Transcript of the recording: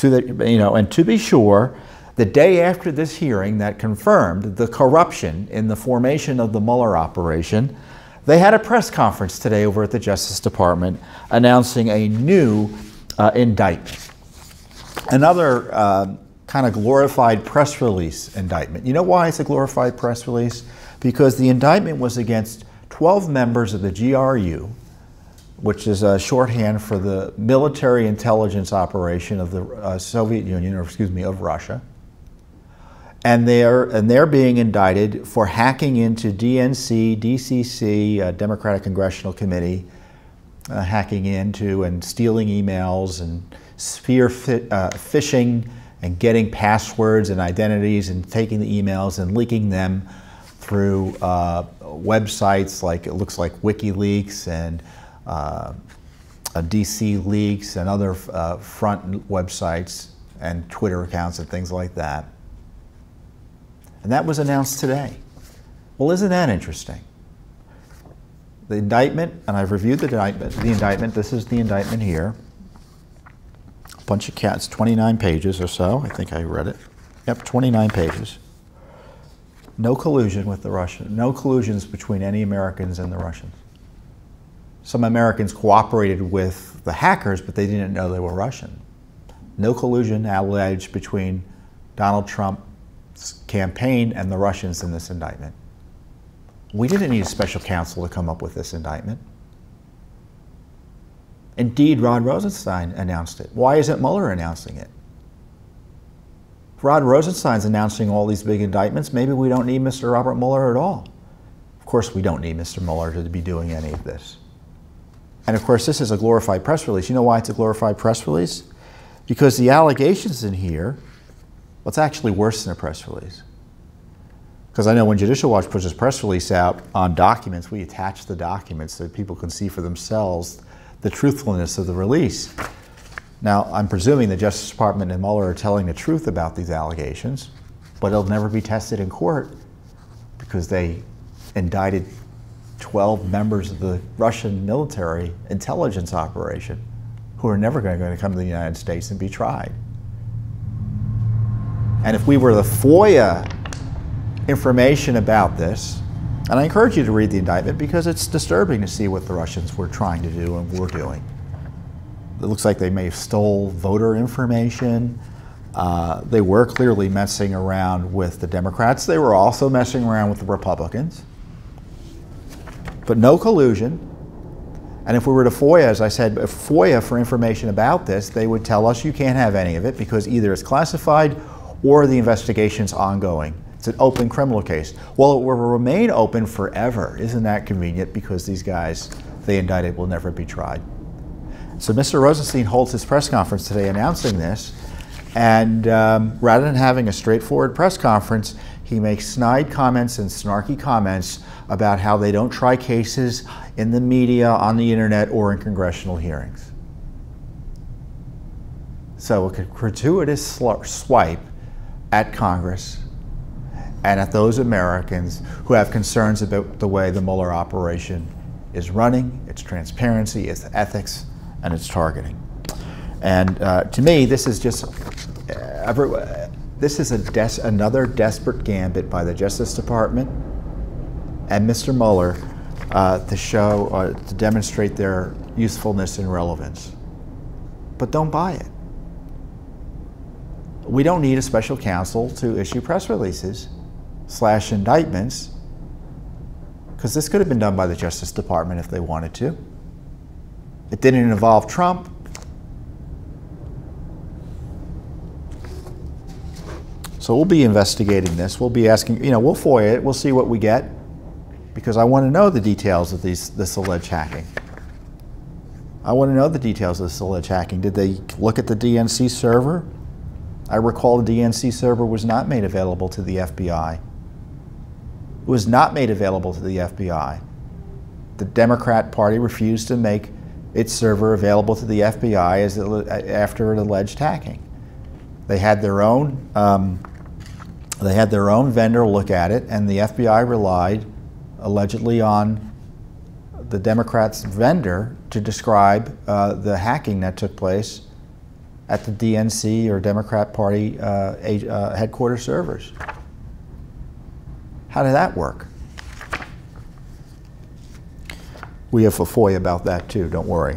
And to be sure, the day after this hearing that confirmed the corruption in the formation of the Mueller operation, they had a press conference today over at the Justice Department announcing a new indictment. Another kind of glorified press release indictment. You know why it's a glorified press release? Because the indictment was against 12 members of the GRU, which is a shorthand for the military intelligence operation of the Soviet Union, or excuse me, of Russia. And they're being indicted for hacking into DNC, DCC, Democratic Congressional Committee, hacking into and stealing emails and phishing and getting passwords and identities and taking the emails and leaking them through websites like, it looks like WikiLeaks and DC Leaks and other front websites and Twitter accounts and things like that. And that was announced today. Well, isn't that interesting? The indictment, and I've reviewed the indictment, this is the indictment here. A bunch of cats, 29 pages or so, I think I read it. Yep, 29 pages. No collusion with the Russians, no collusions between any Americans and the Russians. Some Americans cooperated with the hackers, but they didn't know they were Russian. No collusion alleged between Donald Trump's campaign and the Russians in this indictment. We didn't need a special counsel to come up with this indictment. Indeed, Rod Rosenstein announced it. Why isn't Mueller announcing it? If Rod Rosenstein's announcing all these big indictments, maybe we don't need Mr. Robert Mueller at all. Of course, we don't need Mr. Mueller to be doing any of this. And of course, this is a glorified press release. You know why it's a glorified press release? Because the allegations in here, well, it's actually worse than a press release. Because I know when Judicial Watch puts its press release out on documents, we attach the documents so that people can see for themselves the truthfulness of the release. Now, I'm presuming the Justice Department and Mueller are telling the truth about these allegations, but it'll never be tested in court because they indicted 12 members of the Russian military intelligence operation who are never going to come to the United States and be tried. And if we were the FOIA information about this, and I encourage you to read the indictment because it's disturbing to see what the Russians were trying to do and were doing. It looks like they may have stole voter information. They were clearly messing around with the Democrats. They were also messing around with the Republicans. But no collusion. And if we were to FOIA, as I said, if FOIA for information about this, they would tell us you can't have any of it because either it's classified or the investigation's ongoing. It's an open criminal case. Well, it will remain open forever. Isn't that convenient? Because these guys they indicted will never be tried. So Mr. Rosenstein holds his press conference today announcing this, and rather than having a straightforward press conference, he makes snide comments and snarky comments about how they don't try cases in the media, on the internet, or in congressional hearings. So a gratuitous swipe at Congress and at those Americans who have concerns about the way the Mueller operation is running, its transparency, its ethics, and its targeting. And to me, this is just another desperate gambit by the Justice Department and Mr. Mueller to demonstrate their usefulness and relevance. But don't buy it. We don't need a special counsel to issue press releases / indictments, because this could have been done by the Justice Department if they wanted to. It didn't involve Trump. So we'll be investigating this. We'll be asking, we'll FOIA it. We'll see what we get, because I want to know the details of this alleged hacking. I want to know the details of this alleged hacking. Did they look at the DNC server? I recall the DNC server was not made available to the FBI. It was not made available to the FBI. The Democrat Party refused to make its server available to the FBI after an alleged hacking. They had their own vendor look at it, and the FBI relied allegedly on the Democrats' vendor to describe the hacking that took place at the DNC or Democrat Party headquarters servers. How did that work? We have a FOIA about that too, don't worry.